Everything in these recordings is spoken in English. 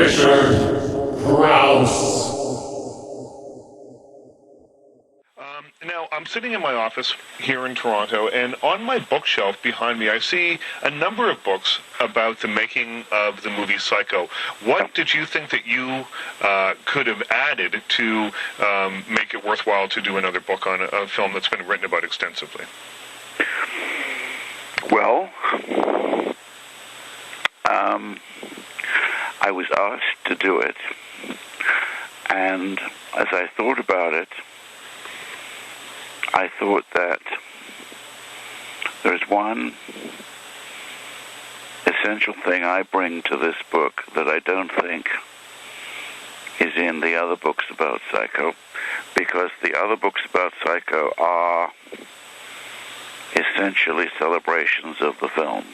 Richard Krause. Now, I'm sitting in my office here in Toronto, and on my bookshelf behind me, I see a number of books about the making of the movie Psycho. What did you think that you could have added to make it worthwhile to do another book on a film that's been written about extensively? Well, I was asked to do it, and as I thought about it, I thought that there's one essential thing I bring to this book that I don't think is in the other books about Psycho, because the other books about Psycho are essentially celebrations of the film.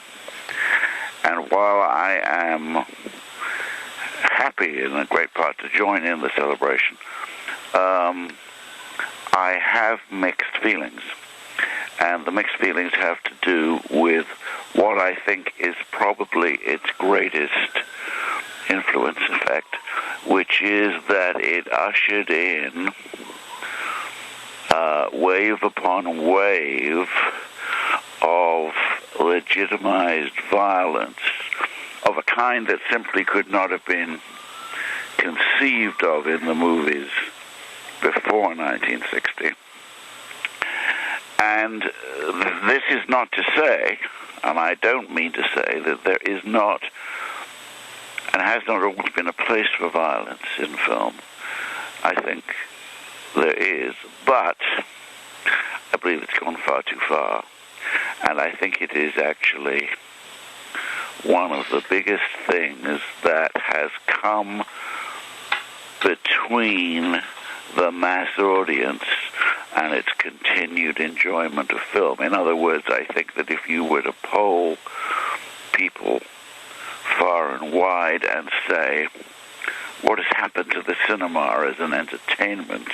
And while I am happy in a great part to join in the celebration, I have mixed feelings. And the mixed feelings have to do with what I think is probably its greatest influence effect, which is that it ushered in wave upon wave of legitimized violence of a kind that simply could not have been conceived of in the movies before 1960. And this is not to say, and I don't mean to say, that there is not and has not always been a place for violence in film. I think there is, but I believe it's gone far too far. And I think it is actually one of the biggest things that has come between the mass audience and its continued enjoyment of film. In other words, I think that if you were to poll people far and wide and say, what has happened to the cinema as an entertainment,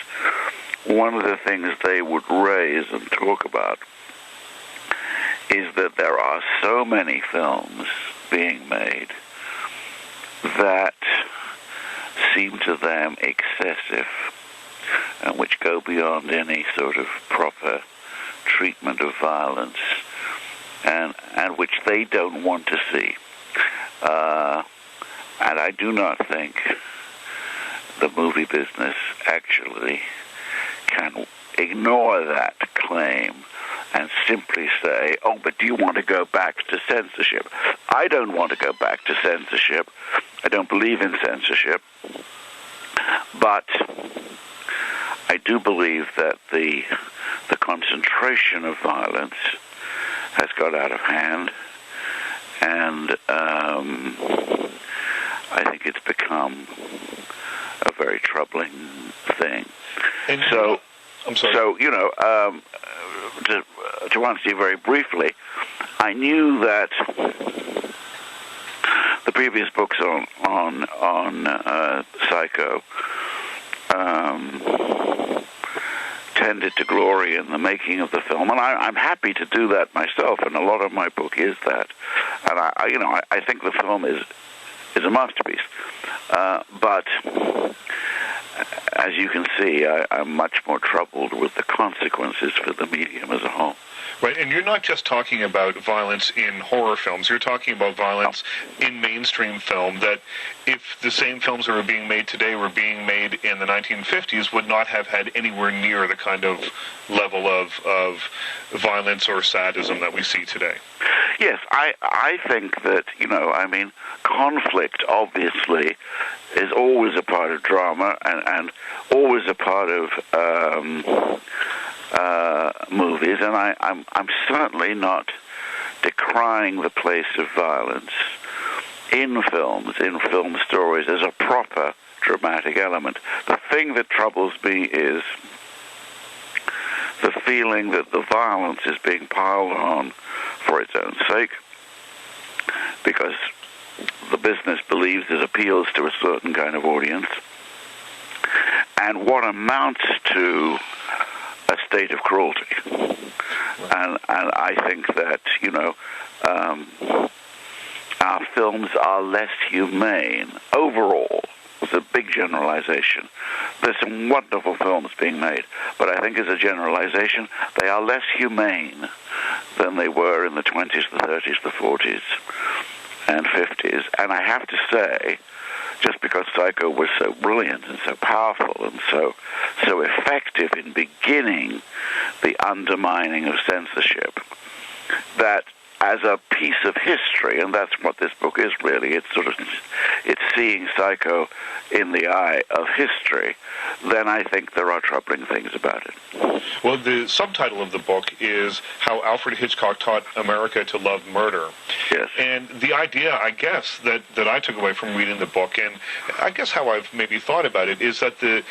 one of the things they would raise and talk about is that there are so many films being made that seem to them excessive and which go beyond any sort of proper treatment of violence and which they don't want to see. And I do not think the movie business actually can ignore that claim and simply say, oh, but do you want to go back to censorship? I don't want to go back to censorship. I don't believe in censorship. But I do believe that the concentration of violence has got out of hand, and I think it's become a very troubling thing. And so, I'm sorry. So to answer you very briefly, I knew that the previous books on Psycho tended to glory in the making of the film, and I'm happy to do that myself, and a lot of my book is that. And I think the film is a masterpiece. But as you can see, I'm much more troubled with the consequences for the medium as a whole. Right, and you're not just talking about violence in horror films. You're talking about violence in mainstream film, that if the same films that are being made today were being made in the 1950s, would not have had anywhere near the kind of level of violence or sadism that we see today. Yes, I think that, conflict, obviously, is always a part of drama and always a part of movies, and I'm certainly not decrying the place of violence in films, in film stories, as a proper dramatic element. The thing that troubles me is the feeling that the violence is being piled on for its own sake, because the business believes it appeals to a certain kind of audience, and what amounts to a state of cruelty. And I think that, our films are less humane overall. It's a big generalization. There's some wonderful films being made, but I think as a generalization, they are less humane than they were in the 20s, the 30s, the 40s, and 50s. And I have to say, just because Psycho was so brilliant and so powerful and so effective in beginning the undermining of censorship, that as a piece of history, and that's what this book is really, it's seeing Psycho in the eye of history, then I think there are troubling things about it. Well, the subtitle of the book is How Alfred Hitchcock Taught America to Love Murder. Yes. And the idea, I guess, that I took away from reading the book, and I guess how I've maybe thought about it, is that the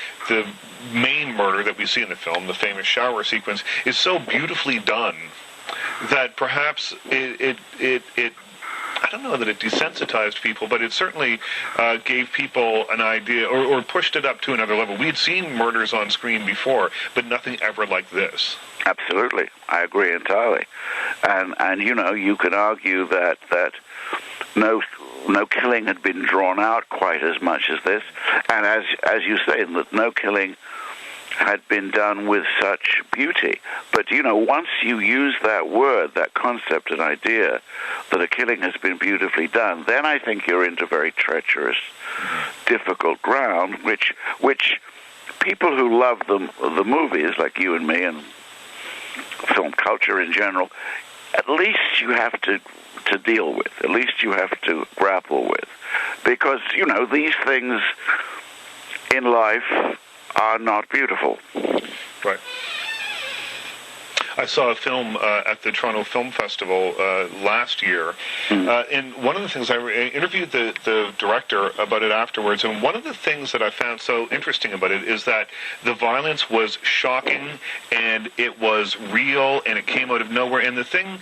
main murder that we see in the film, the famous shower sequence, is so beautifully done that perhaps it I don't know that it desensitized people, but it certainly gave people an idea, or pushed it up to another level. We'd seen murders on screen before, but nothing ever like this. Absolutely. I agree entirely. And you know, you could argue that no killing had been drawn out quite as much as this, and as you say, that no killing had been done with such beauty. But, you know, once you use that word, that concept and idea, that a killing has been beautifully done, then I think you're into very treacherous, difficult ground, which people who love the movies, like you and me, and film culture in general, at least you have to deal with, at least you have to grapple with. Because, you know, these things in life are not beautiful. Right. I saw a film at the Toronto Film Festival last year, and one of the things I interviewed the director about it afterwards, and one of the things that I found so interesting about it is that the violence was shocking, and it was real, and it came out of nowhere, and the thing,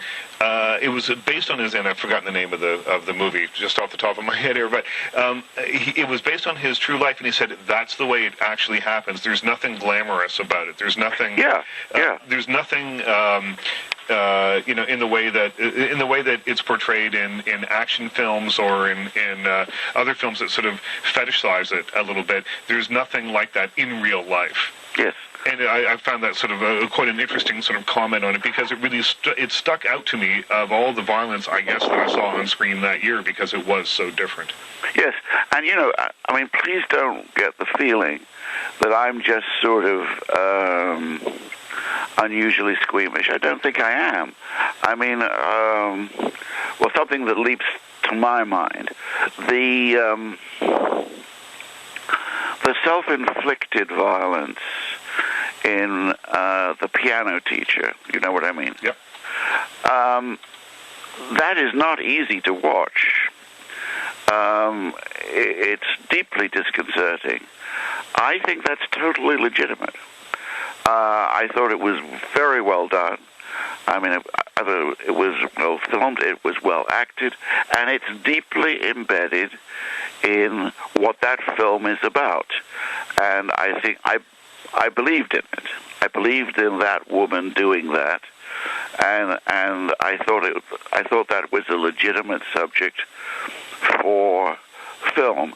it was based on his, and I've forgotten the name of the movie, just off the top of my head here, but it was based on his true life, and he said, that's the way it actually happens. There's nothing glamorous about it. There's nothing... There's nothing... you know, in the way that it's portrayed in action films or in other films that sort of fetishize it a little bit. There's nothing like that in real life. Yes. And I found that sort of quite an interesting sort of comment on it, because it really it stuck out to me of all the violence, I guess, that I saw on screen that year, because it was so different. Yes, and you know, I mean, please don't get the feeling that I'm just sort of unusually squeamish. I don't think I am. I mean, well, something that leaps to my mind, the self-inflicted violence in The Piano Teacher. You know what I mean? Yep. That is not easy to watch. It's deeply disconcerting. I think that's totally legitimate. I thought it was very well done. I mean, I thought it was well filmed, it was well acted, and it's deeply embedded in what that film is about. And I think I believed in it. I believed in that woman doing that, and I thought that was a legitimate subject for film.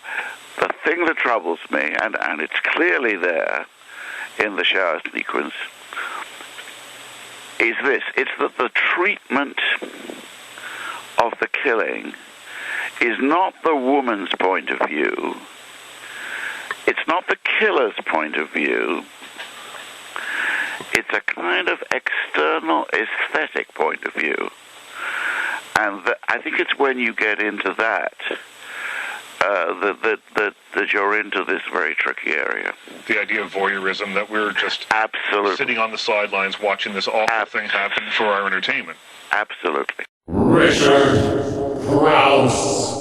The thing that troubles me, and it's clearly there in the shower sequence, is this. It's that the treatment of the killing is not the woman's point of view. It's not the killer's point of view. It's a kind of external aesthetic point of view. And I think it's when you get into that that you're into this very tricky area. The idea of voyeurism, that we're just absolutely sitting on the sidelines watching this awful thing happen for our entertainment. Absolutely. Richard Krause.